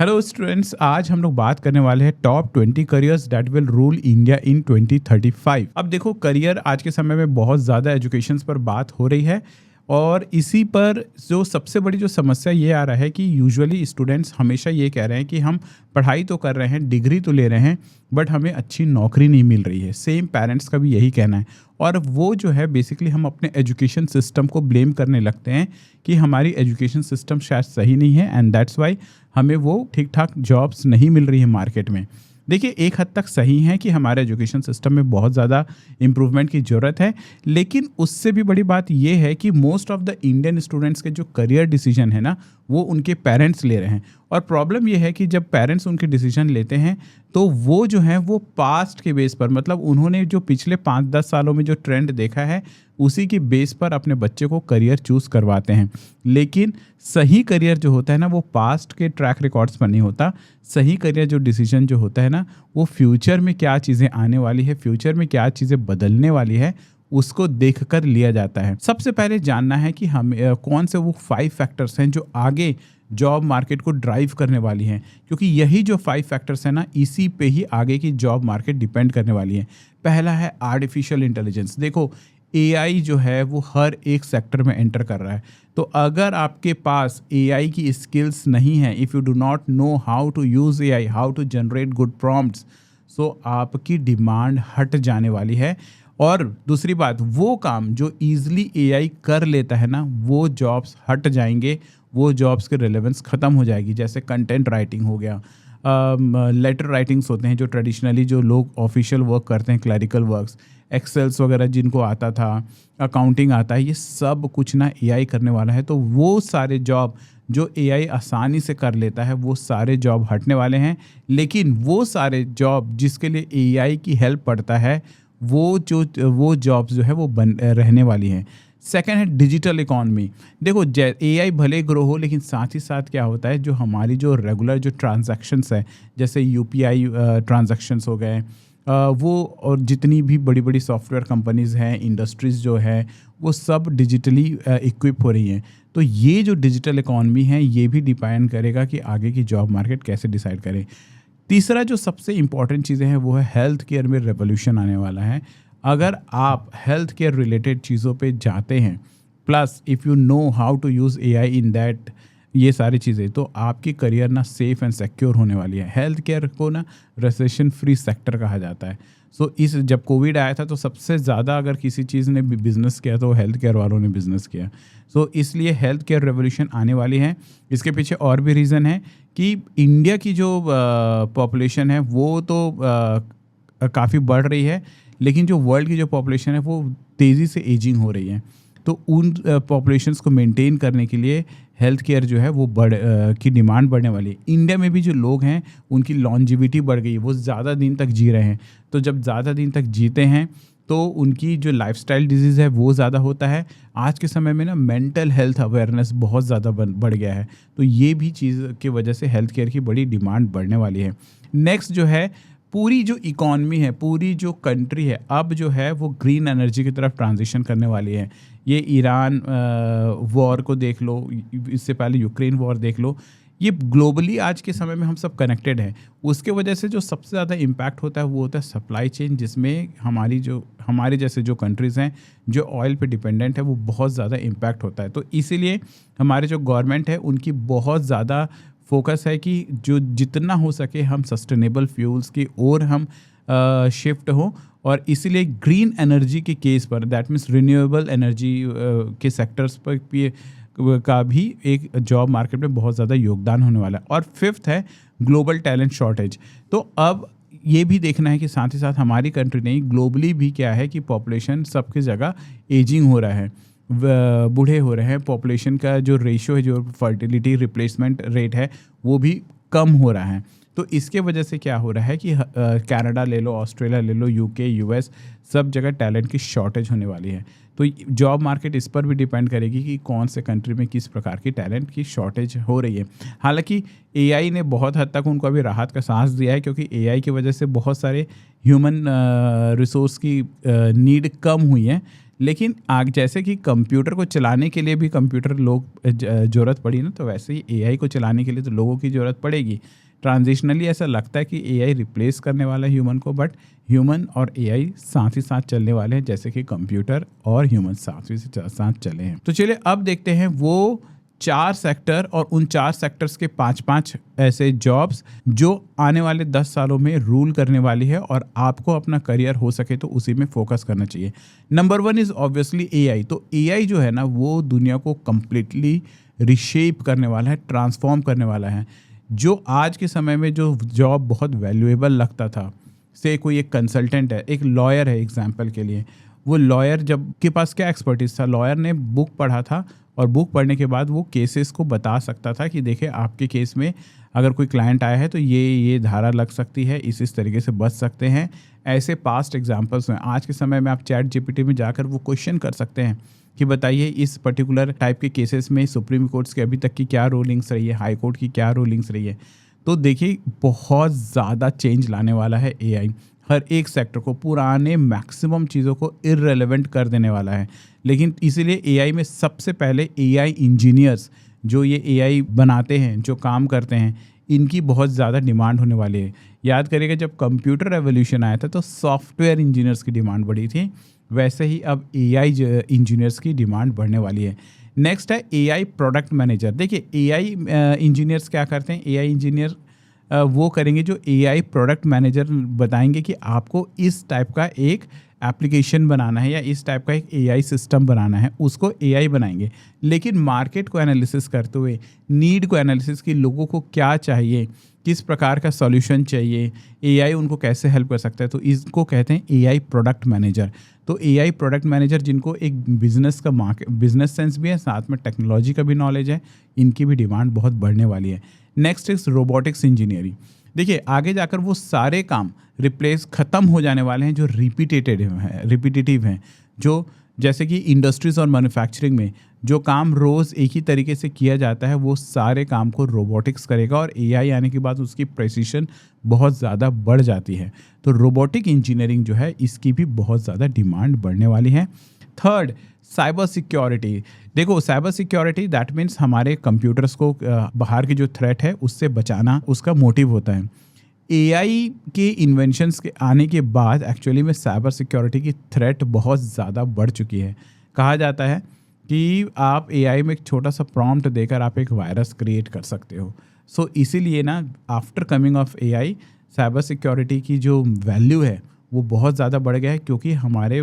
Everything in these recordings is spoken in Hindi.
हेलो स्टूडेंट्स, आज हम लोग बात करने वाले हैं top 20 careers that will rule India in 2035। अब देखो, करियर आज के समय में बहुत ज़्यादा एजुकेशन पर बात हो रही है और इसी पर जो सबसे बड़ी जो समस्या ये आ रहा है कि यूजुअली स्टूडेंट्स हमेशा ये कह रहे हैं कि हम पढ़ाई तो कर रहे हैं, डिग्री तो ले रहे हैं, बट हमें अच्छी नौकरी नहीं मिल रही है। सेम पेरेंट्स का भी यही कहना है और वो जो है बेसिकली हम अपने एजुकेशन सिस्टम को ब्लेम करने लगते हैं कि हमारी एजुकेशन सिस्टम शायद सही नहीं है एंड दैट्स वाई हमें वो ठीक ठाक जॉब्स नहीं मिल रही है मार्केट में। देखिए, एक हद तक सही है कि हमारे एजुकेशन सिस्टम में बहुत ज़्यादा इम्प्रूवमेंट की ज़रूरत है, लेकिन उससे भी बड़ी बात ये है कि most of the Indian students के जो करियर डिसीजन है ना, वो उनके पेरेंट्स ले रहे हैं। और प्रॉब्लम ये है कि जब पेरेंट्स उनके डिसीजन लेते हैं तो वो जो है वो पास्ट के बेस पर, मतलब उन्होंने जो पिछले 5-10 सालों में जो ट्रेंड देखा है उसी के बेस पर अपने बच्चे को करियर चूज़ करवाते हैं। लेकिन सही करियर जो होता है ना, वो पास्ट के ट्रैक रिकॉर्ड्स पर नहीं होता। सही करियर जो डिसीजन जो होता है ना, वो फ्यूचर में क्या चीज़ें आने वाली है, फ्यूचर में क्या चीज़ें बदलने वाली है, उसको देखकर लिया जाता है। सबसे पहले जानना है कि हम कौन से वो 5 फैक्टर्स हैं जो आगे जॉब मार्केट को ड्राइव करने वाली हैं, क्योंकि यही जो 5 फैक्टर्स हैं ना, इसी पे ही आगे की जॉब मार्केट डिपेंड करने वाली है। पहला है आर्टिफिशियल इंटेलिजेंस। देखो, एआई जो है वो हर एक सेक्टर में एंटर कर रहा है। तो अगर आपके पास एआई की स्किल्स नहीं है, if you do not know how to use AI, how to generate good prompts, so आपकी डिमांड हट जाने वाली है। और दूसरी बात, वो काम जो ईजिली एआई कर लेता है ना, वो जॉब्स हट जाएंगे, वो जॉब्स के रेलेवेंस ख़त्म हो जाएगी। जैसे कंटेंट राइटिंग हो गया, लेटर राइटिंग्स होते हैं जो ट्रेडिशनली जो लोग ऑफिशियल वर्क करते हैं, क्लरिकल वर्क्स, एक्सेल्स वगैरह जिनको आता था, अकाउंटिंग आता है, ये सब कुछ ना एआई करने वाला है। तो वो सारे जॉब जो एआई आसानी से कर लेता है, वो सारे जॉब हटने वाले हैं। लेकिन वो सारे जॉब जिसके लिए एआई की हेल्प पड़ता है, वो जॉब्स जो है वो रहने वाली हैं। सेकंड है डिजिटल इकॉनमी। देखो, एआई भले ग्रो हो, लेकिन साथ ही साथ क्या होता है, जो हमारी जो रेगुलर जो ट्रांजैक्शंस है, जैसे यूपीआई ट्रांजैक्शंस हो गए, वो और जितनी भी बड़ी बड़ी सॉफ्टवेयर कंपनीज़ हैं, इंडस्ट्रीज़ जो है, वो सब डिजिटली इक्विप हो रही हैं। तो ये जो डिजिटल इकॉनमी है, ये भी डिपेंड करेगा कि आगे की जॉब मार्केट कैसे डिसाइड करें। तीसरा जो सबसे इम्पॉर्टेंट चीज़ें हैं वो है हेल्थ केयर में रेवोल्यूशन आने वाला है। अगर आप हेल्थ केयर रिलेटेड चीज़ों पे जाते हैं, plus if you know how to use AI in that, ये सारी चीज़ें, तो आपकी करियर ना सेफ़ एंड सिक्योर होने वाली है। हेल्थ केयर को ना रिसेशन फ्री सेक्टर कहा जाता है। सो इस जब कोविड आया था तो सबसे ज़्यादा अगर किसी चीज़ ने बिज़नेस किया तो हेल्थ केयर वालों ने बिज़नेस किया। सो इसलिए हेल्थ केयर रेवोल्यूशन आने वाली है। इसके पीछे और भी रीज़न है कि इंडिया की जो पॉपुलेशन है वो तो काफ़ी बढ़ रही है, लेकिन जो वर्ल्ड की जो पॉपुलेशन है वो तेज़ी से एजिंग हो रही है। तो उन पॉपुलेशंस को मेंटेन करने के लिए हेल्थ केयर जो है वो की डिमांड बढ़ने वाली है। इंडिया में भी जो लोग हैं उनकी लॉन्जिविटी बढ़ गई है, वो ज़्यादा दिन तक जी रहे हैं। तो जब ज़्यादा दिन तक जीते हैं तो उनकी जो लाइफस्टाइल डिजीज़ है वो ज़्यादा होता है। आज के समय में ना मेंटल हेल्थ अवेयरनेस बहुत ज़्यादा बढ़ गया है, तो ये भी चीज़ की वजह से हेल्थ केयर की बड़ी डिमांड बढ़ने वाली है। नेक्स्ट जो है, पूरी जो इकॉनमी है, पूरी जो कंट्री है, अब जो है वो ग्रीन एनर्जी की तरफ ट्रांजिशन करने वाली है। ये ईरान वॉर को देख लो, इससे पहले यूक्रेन वॉर देख लो, ये ग्लोबली आज के समय में हम सब कनेक्टेड हैं। उसके वजह से जो सबसे ज़्यादा इम्पैक्ट होता है वो होता है सप्लाई चेन, जिसमें हमारे जैसे जो कंट्रीज़ हैं जो ऑयल पे डिपेंडेंट है, वो बहुत ज़्यादा इम्पैक्ट होता है। तो इसीलिए हमारे जो गवर्नमेंट है उनकी बहुत ज़्यादा फोकस है कि जो जितना हो सके हम सस्टेनेबल फ्यूल्स की ओर हम शिफ्ट हों। और इसीलिए ग्रीन एनर्जी के केस पर, दैट मीन्स रिन्यूएबल एनर्जी के सेक्टर्स पर का भी एक जॉब मार्केट में बहुत ज़्यादा योगदान होने वाला है। और फिफ्थ है ग्लोबल टैलेंट शॉर्टेज। तो अब ये भी देखना है कि साथ ही साथ हमारी कंट्री नहीं, ग्लोबली भी क्या है कि पॉपुलेशन सबकी जगह एजिंग हो रहा है, बूढ़े हो रहे हैं। पॉपुलेशन का जो रेशियो है, जो फर्टिलिटी रिप्लेसमेंट रेट है, वो भी कम हो रहा है। तो इसके वजह से क्या हो रहा है कि कनाडा ले लो, ऑस्ट्रेलिया ले लो, यूके, यूएस, सब जगह टैलेंट की शॉर्टेज होने वाली है। तो जॉब मार्केट इस पर भी डिपेंड करेगी कि कौन से कंट्री में किस प्रकार की टैलेंट की शॉर्टेज हो रही है। हालांकि एआई ने बहुत हद तक उनको अभी राहत का सांस दिया है, क्योंकि एआई की वजह से बहुत सारे ह्यूमन रिसोर्स की नीड कम हुई है। लेकिन आग जैसे कि कंप्यूटर को चलाने के लिए भी कंप्यूटर लोग ज़रूरत पड़ी ना, तो वैसे ही एआई को चलाने के लिए तो लोगों की ज़रूरत पड़ेगी। ट्रांजिशनली ऐसा लगता है कि एआई रिप्लेस करने वाला है ह्यूमन को, बट ह्यूमन और एआई साथ ही साथ चलने वाले हैं, जैसे कि कंप्यूटर और ह्यूमन साथ ही साथ चले हैं। तो चलिए अब देखते हैं वो 4 सेक्टर और उन 4 सेक्टर्स के 5-5 ऐसे जॉब्स जो आने वाले 10 सालों में रूल करने वाली है और आपको अपना करियर हो सके तो उसी में फोकस करना चाहिए। Number 1 is obviously AI. तो एआई जो है ना वो दुनिया को कंप्लीटली रिशेप करने वाला है, ट्रांसफॉर्म करने वाला है। जो आज के समय में जो जॉब बहुत वैल्यूएबल लगता था, से कोई एक कंसल्टेंट है, एक लॉयर है एग्जाम्पल के लिए, वो लॉयर जब के पास क्या एक्सपर्टीज था, लॉयर ने बुक पढ़ा था और बुक पढ़ने के बाद वो केसेस को बता सकता था कि देखिए आपके केस में अगर कोई क्लाइंट आया है तो ये धारा लग सकती है, इस तरीके से बच सकते हैं। ऐसे पास्ट एग्जांपल्स हैं। आज के समय में आप चैट जीपीटी में जाकर वो क्वेश्चन कर सकते हैं कि बताइए इस पर्टिकुलर टाइप के केसेस में सुप्रीम कोर्ट्स की अभी तक की क्या रूलिंग्स रही है, हाई कोर्ट की क्या रूलिंग्स रही है। तो देखिए बहुत ज़्यादा चेंज लाने वाला है एआई। हर एक सेक्टर को, पुराने मैक्सिमम चीज़ों को इररेलेवेंट कर देने वाला है। लेकिन इसीलिए एआई में सबसे पहले एआई इंजीनियर्स जो ये एआई बनाते हैं, जो काम करते हैं, इनकी बहुत ज़्यादा डिमांड होने वाली है। याद करिएगा जब कंप्यूटर रेवोल्यूशन आया था तो सॉफ्टवेयर इंजीनियर्स की डिमांड बढ़ी थी, वैसे ही अब एआई इंजीनियर्स की डिमांड बढ़ने वाली है। नेक्स्ट है एआई प्रोडक्ट मैनेजर। देखिए एआई इंजीनियर्स क्या करते हैं, एआई इंजीनियर वो करेंगे जो एआई प्रोडक्ट मैनेजर बताएंगे कि आपको इस टाइप का एक एप्लीकेशन बनाना है या इस टाइप का एक एआई सिस्टम बनाना है, उसको एआई बनाएंगे। लेकिन मार्केट को एनालिसिस करते हुए, नीड को एनालिसिस कि लोगों को क्या चाहिए, किस प्रकार का सॉल्यूशन चाहिए, एआई उनको कैसे हेल्प कर सकता है, तो इसको कहते हैं एआई प्रोडक्ट मैनेजर। तो एआई प्रोडक्ट मैनेजर जिनको एक बिजनेस का बिजनेस सेंस भी है, साथ में टेक्नोलॉजी का भी नॉलेज है, इनकी भी डिमांड बहुत बढ़ने वाली है। Next is robotics engineering. देखिए आगे जाकर वो सारे काम ख़त्म हो जाने वाले हैं जो रिपीटेटिव हैं, जो जैसे कि इंडस्ट्रीज़ और मैन्युफैक्चरिंग में जो काम रोज़ एक ही तरीके से किया जाता है, वो सारे काम को रोबोटिक्स करेगा और एआई आने के बाद उसकी प्रेसिशन बहुत ज़्यादा बढ़ जाती है। तो रोबोटिक इंजीनियरिंग जो है इसकी भी बहुत ज़्यादा डिमांड बढ़ने वाली है। Third, cyber security. देखो साइबर सिक्योरिटी दैट मीन्स हमारे कंप्यूटर्स को बाहर की जो थ्रेट है उससे बचाना उसका मोटिव होता है। एआई के इन्वेंशंस के आने के बाद एक्चुअली में साइबर सिक्योरिटी की थ्रेट बहुत ज़्यादा बढ़ चुकी है। कहा जाता है कि आप एआई में एक छोटा सा प्रॉम्प्ट देकर आप एक वायरस क्रिएट कर सकते हो। सो इसीलिए ना after coming of AI cyber security की जो वैल्यू है वो बहुत ज़्यादा बढ़ गया है, क्योंकि हमारे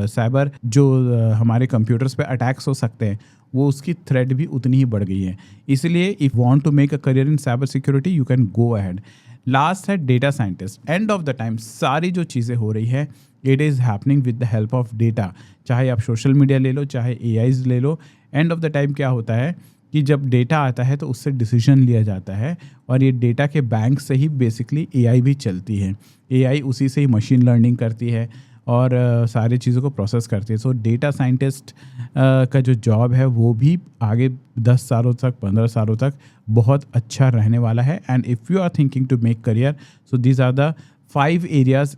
साइबर जो हमारे कंप्यूटर्स पे अटैक्स हो सकते हैं वो उसकी थ्रेट भी उतनी ही बढ़ गई है। इसलिए if want to make a career in cyber security you can go ahead. Last है data scientist. End of the time सारी जो चीज़ें हो रही है it is happening with the help of data. चाहे आप सोशल मीडिया ले लो, चाहे एआईज ले लो, एंड ऑफ द टाइम क्या होता है कि जब डेटा आता है तो उससे डिसीजन लिया जाता है और ये डेटा के बैंक से ही बेसिकली एआई भी चलती है। एआई उसी से ही मशीन लर्निंग करती है और सारी चीज़ों को प्रोसेस करती है। सो डेटा साइंटिस्ट का जो जॉब है वो भी आगे 10 सालों तक, 15 सालों तक बहुत अच्छा रहने वाला है। And if you are thinking to make career, so these are the 5 areas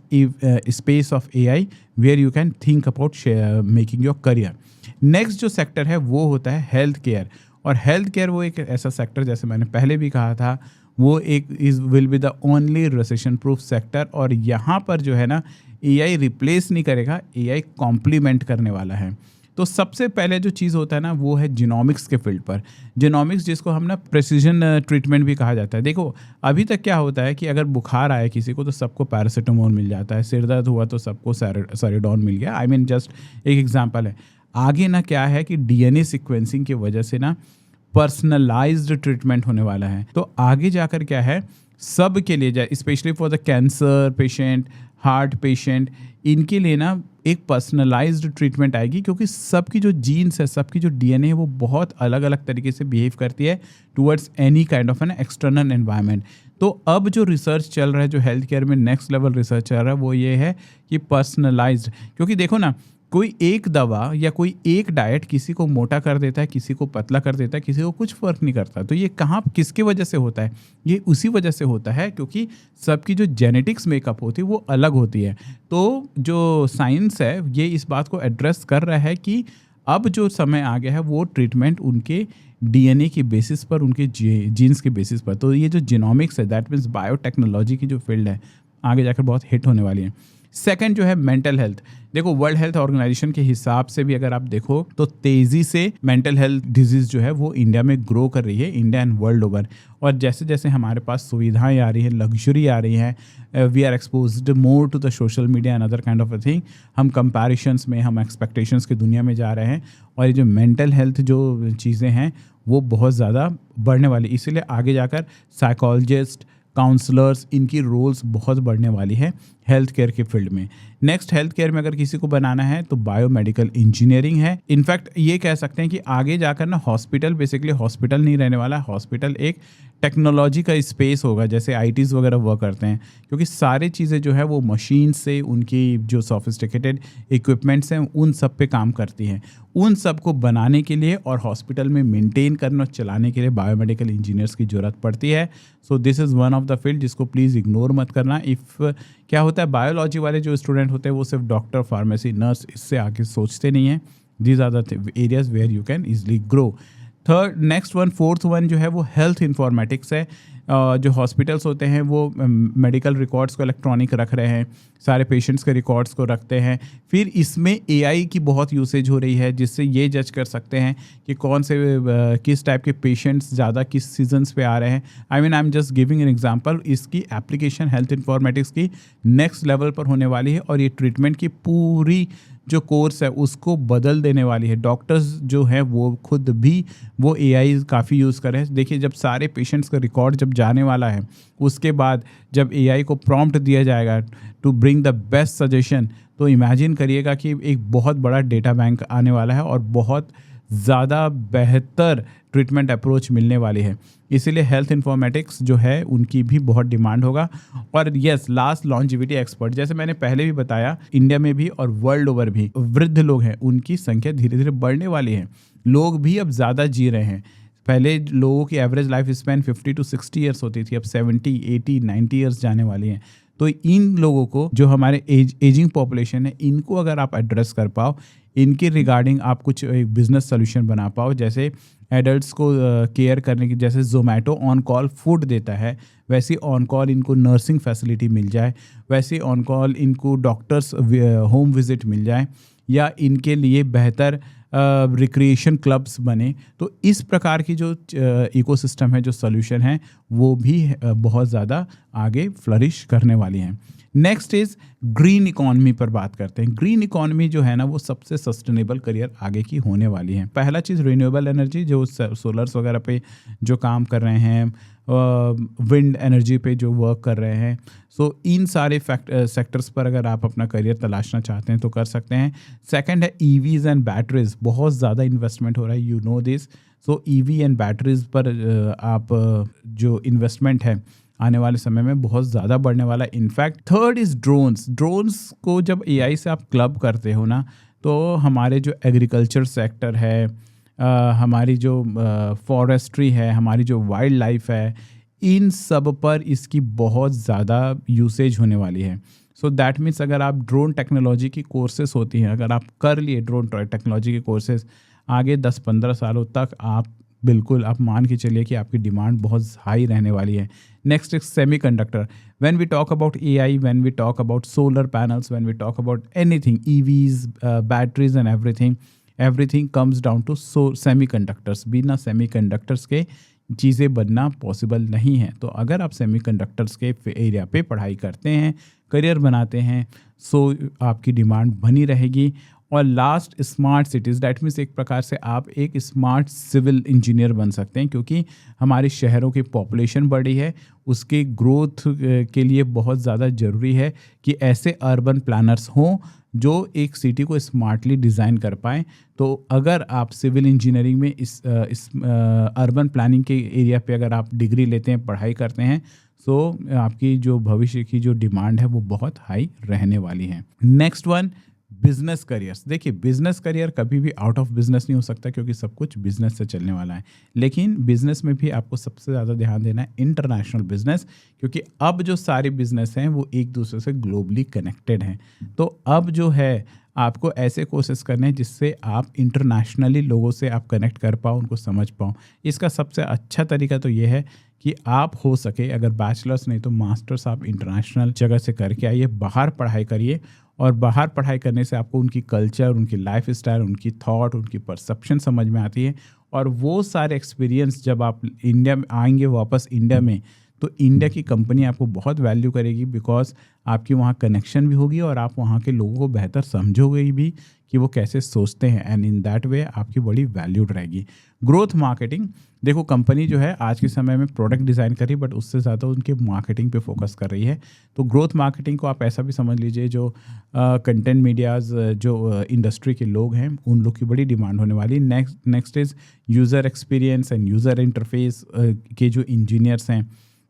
space of AI where you can think about making your career. Next जो सेक्टर है वो होता है हेल्थ केयर। और हेल्थ केयर वो एक ऐसा सेक्टर, जैसे मैंने पहले भी कहा था, वो एक will be the only recession proof sector. और यहाँ पर जो है ना एआई रिप्लेस नहीं करेगा, एआई कॉम्प्लीमेंट करने वाला है। तो सबसे पहले जो चीज़ होता है ना वो है जीनोमिक्स के फील्ड पर। जीनोमिक्स जिसको हम ना प्रेसिजन ट्रीटमेंट भी कहा जाता है। देखो अभी तक क्या होता है कि अगर बुखार आया किसी को तो सबको पैरासीटामोल मिल जाता है, सिर दर्द हुआ तो सबको सैरिडॉन मिल गया। आई मीन जस्ट एक एग्जांपल है। आगे ना क्या है कि डीएनए सीक्वेंसिंग की वजह से ना पर्सनलाइज्ड ट्रीटमेंट होने वाला है। तो आगे जाकर क्या है, सब के लिए जाए, specially for the cancer patient, heart patient, इनके लिए ना एक पर्सनलाइज्ड ट्रीटमेंट आएगी, क्योंकि सबकी जो जीन्स है, सबकी जो डीएनए है वो बहुत अलग अलग तरीके से बिहेव करती है towards any kind of an external environment. तो अब जो रिसर्च चल रहा है, जो हेल्थ केयर में नेक्स्ट लेवल रिसर्च चल रहा है, वो ये है कि पर्सनलाइज्ड, क्योंकि देखो ना कोई एक दवा या कोई एक डाइट किसी को मोटा कर देता है, किसी को पतला कर देता है, किसी को कुछ फ़र्क नहीं करता। तो ये कहाँ किसकी वजह से होता है? ये उसी वजह से होता है क्योंकि सबकी जो जेनेटिक्स मेकअप होती है वो अलग होती है। तो जो साइंस है ये इस बात को एड्रेस कर रहा है कि अब जो समय आ गया है वो ट्रीटमेंट उनके डीएनए की बेसिस पर, उनके जीन्स के बेसिस पर। तो ये जो जीनोमिक्स है, दैट मीन्स बायोटेक्नोलॉजी की जो फील्ड है, आगे जाकर बहुत हिट होने वाली है। सेकंड जो है मेंटल हेल्थ। देखो वर्ल्ड हेल्थ ऑर्गेनाइजेशन के हिसाब से भी अगर आप देखो तो तेजी से मेंटल हेल्थ डिजीज जो है वो इंडिया में ग्रो कर रही है, इंडिया एंड वर्ल्ड ओवर। और जैसे जैसे हमारे पास सुविधाएं आ रही हैं, लग्जरी आ रही हैं, we are exposed more to the social media and other kind of a thing, हम कंपैरिजंस में, हम एक्सपेक्टेशंस की दुनिया में जा रहे हैं। और ये जो मेंटल हेल्थ जो चीज़ें हैं वो बहुत ज़्यादा बढ़ने वाली, इसीलिए आगे जाकर साइकोलॉजिस्ट, काउंसलर्स, इनकी रोल्स बहुत बढ़ने वाली है हेल्थ केयर के फील्ड में। नेक्स्ट हेल्थ केयर में अगर किसी को बनाना है तो बायोमेडिकल इंजीनियरिंग है। इनफैक्ट ये कह सकते हैं कि आगे जाकर ना हॉस्पिटल बेसिकली हॉस्पिटल नहीं रहने वाला, हॉस्पिटल एक टेक्नोलॉजी का स्पेस होगा, जैसे आईटीज़ वगैरह वर्क करते हैं, क्योंकि सारी चीज़ें जो है वो मशीन से, उनकी जो सोफिस्टिकेटेड इक्विपमेंट्स हैं उन सब पे काम करती हैं। उन सब को बनाने के लिए और हॉस्पिटल में मेंटेन करने और चलाने के लिए बायोमेडिकल इंजीनियर्स की ज़रूरत पड़ती है। So this is one of the field जिसको प्लीज़ इग्नोर मत करना। क्या होता है, बायोलॉजी वाले जो स्टूडेंट होते हैं वो सिर्फ डॉक्टर, फार्मेसी, नर्स, इससे आगे सोचते नहीं हैं। These are the areas where you can easily grow. Next one, fourth one जो है वो हेल्थ इंफॉर्मेटिक्स है। जो हॉस्पिटल्स होते हैं वो मेडिकल रिकॉर्ड्स को इलेक्ट्रॉनिक रख रहे हैं, सारे पेशेंट्स के रिकॉर्ड्स को रखते हैं। फिर इसमें एआई की बहुत यूसेज हो रही है, जिससे ये जज कर सकते हैं कि कौन से किस टाइप के पेशेंट्स ज़्यादा किस सीजन्स पे आ रहे हैं। I am just giving an example. इसकी एप्लीकेशन हेल्थ इंफॉर्मेटिक्स की नेक्स्ट लेवल पर होने वाली है और ये ट्रीटमेंट की पूरी जो कोर्स है उसको बदल देने वाली है। डॉक्टर्स जो हैं वो खुद भी वो एआई काफ़ी यूज़ कर रहे हैं। देखिए जब सारे पेशेंट्स का रिकॉर्ड जब जाने वाला है, उसके बाद जब एआई को प्रॉम्प्ट दिया जाएगा to bring the best suggestion, तो इमेजिन करिएगा कि एक बहुत बड़ा डेटा बैंक आने वाला है और बहुत ज़्यादा बेहतर ट्रीटमेंट अप्रोच मिलने वाली है। इसीलिए हेल्थ इंफॉर्मेटिक्स जो है उनकी भी बहुत डिमांड होगा। और यस, लास्ट लॉन्जिविटी एक्सपर्ट, जैसे मैंने पहले भी बताया, इंडिया में भी और वर्ल्ड ओवर भी वृद्ध लोग हैं, उनकी संख्या धीरे धीरे बढ़ने वाली है। लोग भी अब ज़्यादा जी रहे हैं। पहले लोगों की average life span 50 to 60 years होती थी, अब 70, 80, 90 ईयर्स जाने वाली हैं। तो इन लोगों को, जो हमारे एजिंग पॉपुलेशन है, इनको अगर आप एड्रेस कर पाओ, इनके रिगार्डिंग आप कुछ एक बिजनेस सोल्यूशन बना पाओ, जैसे एडल्ट्स को केयर करने की, जैसे जोमेटो ऑन कॉल फूड देता है, वैसे ऑन कॉल इनको नर्सिंग फैसिलिटी मिल जाए, वैसे ऑन कॉल इनको डॉक्टर्स होम विजिट मिल जाए, या इनके लिए बेहतर रिक्रिएशन क्लब्स बने। तो इस प्रकार की जो इकोसिस्टम है, जो सोल्यूशन है, वो भी बहुत ज़्यादा आगे फ्लरिश करने वाली हैं। नेक्स्ट इज़ ग्रीन इकॉनमी पर बात करते हैं। ग्रीन इकॉनमी जो है ना वो सबसे सस्टेनेबल करियर आगे की होने वाली है। पहला चीज़ रिन्यूएबल एनर्जी, जो सोलर्स वगैरह पे जो काम कर रहे हैं, विंड एनर्जी पे जो वर्क कर रहे हैं, सो इन सारे सेक्टर्स पर अगर आप अपना करियर तलाशना चाहते हैं तो कर सकते हैं। सेकंड है ईवीज़ एंड बैटरीज, बहुत ज़्यादा इन्वेस्टमेंट हो रहा है, you know this. So EV and batteries पर आप जो इन्वेस्टमेंट है आने वाले समय में बहुत ज़्यादा बढ़ने वाला है। In fact third is drones. Drones को जब एआई से आप क्लब करते हो ना, तो हमारे जो एग्रीकल्चर सेक्टर है, हमारी जो फॉरेस्ट्री है, हमारी जो वाइल्ड लाइफ है, इन सब पर इसकी बहुत ज़्यादा यूसेज होने वाली है। सो दैट मीन्स अगर आप ड्रोन टेक्नोलॉजी की कोर्सेज होती हैं, अगर आप कर लिए ड्रोन टेक्नोलॉजी के कोर्सेज, आगे 10-15 सालों तक आप बिल्कुल आप मान के चलिए कि आपकी डिमांड बहुत हाई रहने वाली है। Next is semiconductor. When we talk about AI, when we talk about solar panels, when we talk about anything, EVs, batteries and everything comes down to semiconductors. बिना सेमी कंडक्टर्स के चीज़ें बनना पॉसिबल नहीं है। तो अगर आप सेमी कंडक्टर्स के एरिया पे पढ़ाई करते हैं, करियर बनाते हैं, सो आपकी डिमांड बनी रहेगी। और last, smart cities. That means एक प्रकार से आप एक स्मार्ट सिविल इंजीनियर बन सकते हैं, क्योंकि हमारे शहरों की पॉपुलेशन बढ़ी है, उसके ग्रोथ के लिए बहुत ज़्यादा ज़रूरी है कि ऐसे अर्बन प्लानर्स हों जो एक सिटी को स्मार्टली डिज़ाइन कर पाएँ। तो अगर आप सिविल इंजीनियरिंग में इस अर्बन प्लानिंग के एरिया पे अगर आप डिग्री लेते हैं, पढ़ाई करते हैं, सो आपकी जो भविष्य की जो डिमांड है वो बहुत हाई रहने वाली है। Next one, business careers. देखिए बिजनेस करियर कभी भी आउट ऑफ बिजनेस नहीं हो सकता क्योंकि सब कुछ बिजनेस से चलने वाला है। लेकिन बिजनेस में भी आपको सबसे ज़्यादा ध्यान देना है इंटरनेशनल बिजनेस, क्योंकि अब जो सारे बिजनेस हैं वो एक दूसरे से ग्लोबली कनेक्टेड हैं। तो अब जो है आपको ऐसे कोर्सेज करने हैं जिससे आप इंटरनेशनली लोगों से आप कनेक्ट कर पाओ, उनको समझ पाओ। इसका सबसे अच्छा तरीका तो ये है कि आप हो सके अगर बैचलर्स नहीं तो मास्टर्स आप इंटरनेशनल जगह से करके आइए, बाहर पढ़ाई करिए। और बाहर पढ़ाई करने से आपको उनकी कल्चर, उनकी लाइफ स्टाइल, उनकी थॉट, उनकी परसेप्शन समझ में आती है। और वो सारे एक्सपीरियंस जब आप इंडिया में आएंगे वापस इंडिया में, तो इंडिया की कंपनी आपको बहुत वैल्यू करेगी, बिकॉज आपकी वहाँ कनेक्शन भी होगी और आप वहाँ के लोगों को बेहतर समझोगे भी कि वो कैसे सोचते हैं, एंड इन दैट वे आपकी बड़ी वैल्यूड रहेगी। ग्रोथ मार्केटिंग, देखो कंपनी जो है आज के समय में प्रोडक्ट डिज़ाइन कर रही है बट उससे ज़्यादा उनके मार्केटिंग पे फोकस कर रही है। तो ग्रोथ मार्केटिंग को आप ऐसा भी समझ लीजिए, जो कंटेंट मीडियाज़ जो इंडस्ट्री के लोग हैं उन लोग की बड़ी डिमांड होने वाली। Next is user experience end user interface के जो इंजीनियर्स हैं,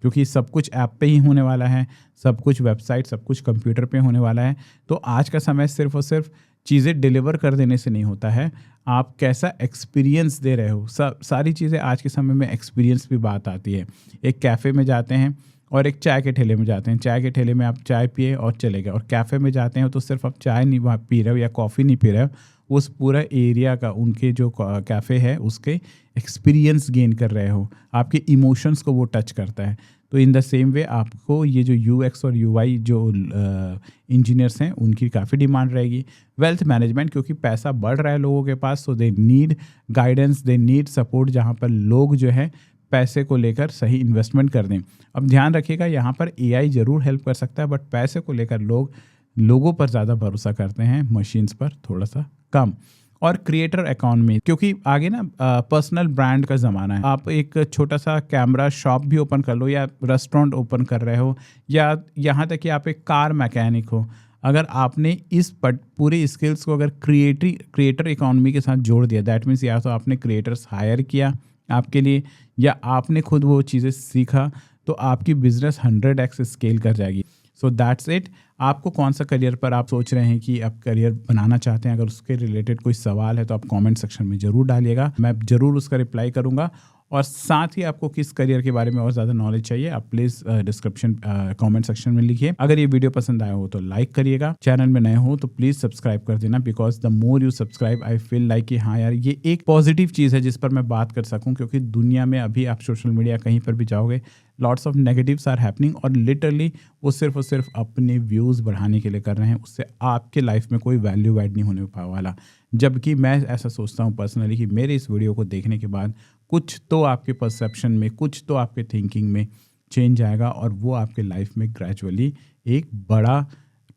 क्योंकि सब कुछ ऐप पे ही होने वाला है, सब कुछ वेबसाइट, सब कुछ कंप्यूटर पे होने वाला है। तो आज का समय सिर्फ और सिर्फ चीज़ें डिलीवर कर देने से नहीं होता है, आप कैसा एक्सपीरियंस दे रहे हो। सारी चीज़ें आज के समय में एक्सपीरियंस भी बात आती है। एक कैफ़े में जाते हैं और एक चाय के ठेले में जाते हैं, चाय के ठेले में आप चाय पिए और चले गए, और कैफ़े में जाते हैं तो सिर्फ आप चाय नहीं वहाँ पी रहे हो या कॉफ़ी नहीं पी रहे हो, उस पूरा एरिया का, उनके जो कैफ़े है उसके एक्सपीरियंस गेन कर रहे हो, आपके इमोशंस को वो टच करता है। तो इन द सेम वे आपको ये जो यूएक्स और यूआई जो इंजीनियर्स हैं उनकी काफ़ी डिमांड रहेगी। वेल्थ मैनेजमेंट, क्योंकि पैसा बढ़ रहा है लोगों के पास, so they need guidance, they need support, जहाँ पर लोग जो है पैसे को लेकर सही इन्वेस्टमेंट कर दें। अब ध्यान रखिएगा यहाँ पर एआई ज़रूर हेल्प कर सकता है, बट पैसे को लेकर लोगों पर ज़्यादा भरोसा करते हैं, मशीन्स पर थोड़ा सा कम। और क्रिएटर इकॉनमी, क्योंकि आगे ना पर्सनल ब्रांड का ज़माना है। आप एक छोटा सा कैमरा शॉप भी ओपन कर लो, या रेस्टोरेंट ओपन कर रहे हो, या यहाँ तक कि आप एक कार मैकेनिक हो, अगर आपने इस पूरी स्किल्स को अगर क्रिएटर इकॉनमी के साथ जोड़ दिया, दैट मीन्स या तो आपने क्रिएटर्स हायर किया आपके लिए, या आपने खुद वो चीज़ें सीखा, तो आपकी बिजनेस 100x स्केल कर जाएगी। So that's it. आपको कौन सा करियर पर आप सोच रहे हैं कि आप करियर बनाना चाहते हैं, अगर उसके रिलेटेड कोई सवाल है तो आप कमेंट सेक्शन में ज़रूर डालिएगा, मैं ज़रूर उसका रिप्लाई करूँगा। और साथ ही आपको किस करियर के बारे में और ज़्यादा नॉलेज चाहिए, आप प्लीज़ डिस्क्रिप्शन कमेंट सेक्शन में लिखिए। अगर ये वीडियो पसंद आया हो तो लाइक करिएगा, चैनल में नए हो तो प्लीज़ सब्सक्राइब कर देना, because the more you subscribe I feel like कि हाँ यार ये एक पॉजिटिव चीज़ है जिस पर मैं बात कर सकूँ, क्योंकि दुनिया में अभी आप सोशल मीडिया कहीं पर भी जाओगे, lots of negatives are happening, और लिटरली वो सिर्फ और सिर्फ अपने व्यूज़ बढ़ाने के लिए कर रहे हैं, उससे आपके लाइफ में कोई वैल्यू ऐड नहीं होने वाला। जबकि मैं ऐसा सोचता हूँ पर्सनली कि मेरे इस वीडियो को देखने के बाद कुछ तो आपके परसेप्शन में, कुछ तो आपके थिंकिंग में चेंज आएगा, और वो आपके लाइफ में ग्रेजुअली एक बड़ा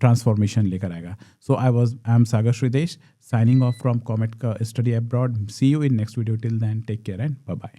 ट्रांसफॉर्मेशन लेकर आएगा। So I am Sagar Shridesh, signing off from Comet का study abroad. See you in next video, till then take care and bye bye.